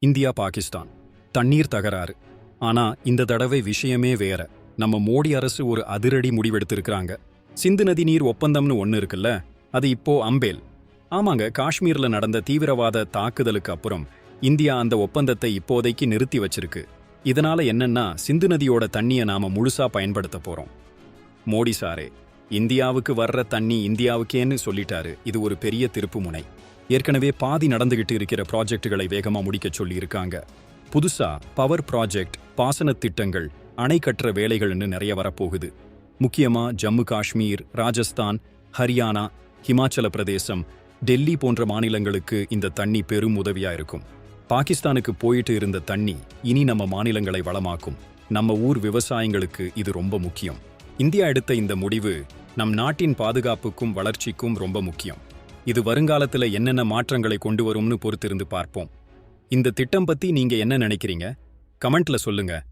India Pakistan தண்ணீர் தகராறு. ஆனா இந்த தடவை விஷயமே வேற. நம்ம மோடி அரசு ஒரு அதிரடி முடிவெடுத்திருக்கிறாங்க. சிந்து நதி நீர் ஒப்பந்தம்னு ஒன்னு இருக்குல்ல, அது இப்போ அம்பேல். ஆமாங்க, காஷ்மீர்ல நடந்த தீவிரவாத தாக்குதலுக்கு அப்புறம் இந்தியா அந்த ஒப்பந்தத்தை இப்போதைக்கு நிறுத்தி வச்சிருக்கு. இதனால என்னன்னா, சிந்து நதியோட தண்ணியை நாம முழுசா பயன்படுத்த போறோம். மோடி சாரே இந்தியாவுக்கு வர்ற தண்ணி இந்தியாவுக்கேன்னு சொல்லிட்டாரு. இது ஒரு பெரிய திருப்புமுனை. ஏற்கனவே பாதி நடந்துகிட்டு இருக்கிற ப்ராஜெக்டுகளை வேகமா முடிக்க சொல்லி இருக்காங்க. புதுசா பவர் ப்ராஜெக்ட், பாசன திட்டங்கள், அணை கட்டுற வேலைகள்னு நிறைய வரப்போகுது. முக்கியமா ஜம்மு காஷ்மீர், ராஜஸ்தான், ஹரியானா, ஹிமாச்சல பிரதேசம், டெல்லி போன்ற மாநிலங்களுக்கு இந்த தண்ணி பெரும் உதவியா இருக்கும். பாகிஸ்தானுக்கு போயிட்டு இருந்த தண்ணி இனி நம்ம மாநிலங்களை வளமாக்கும். நம்ம ஊர் விவசாயிங்களுக்கு இது ரொம்ப முக்கியம். இந்தியா எடுத்த இந்த முடிவு நம் நாட்டின் பாதுகாப்புக்கும் வளர்ச்சிக்கும் ரொம்ப முக்கியம். இது வருங்காலத்துல என்னென்ன மாற்றங்களை கொண்டு வரும்னு பொறுத்திருந்து பார்ப்போம். இந்த திட்டம் பத்தி நீங்க என்ன நினைக்கிறீங்க? கமெண்ட்ல சொல்லுங்க.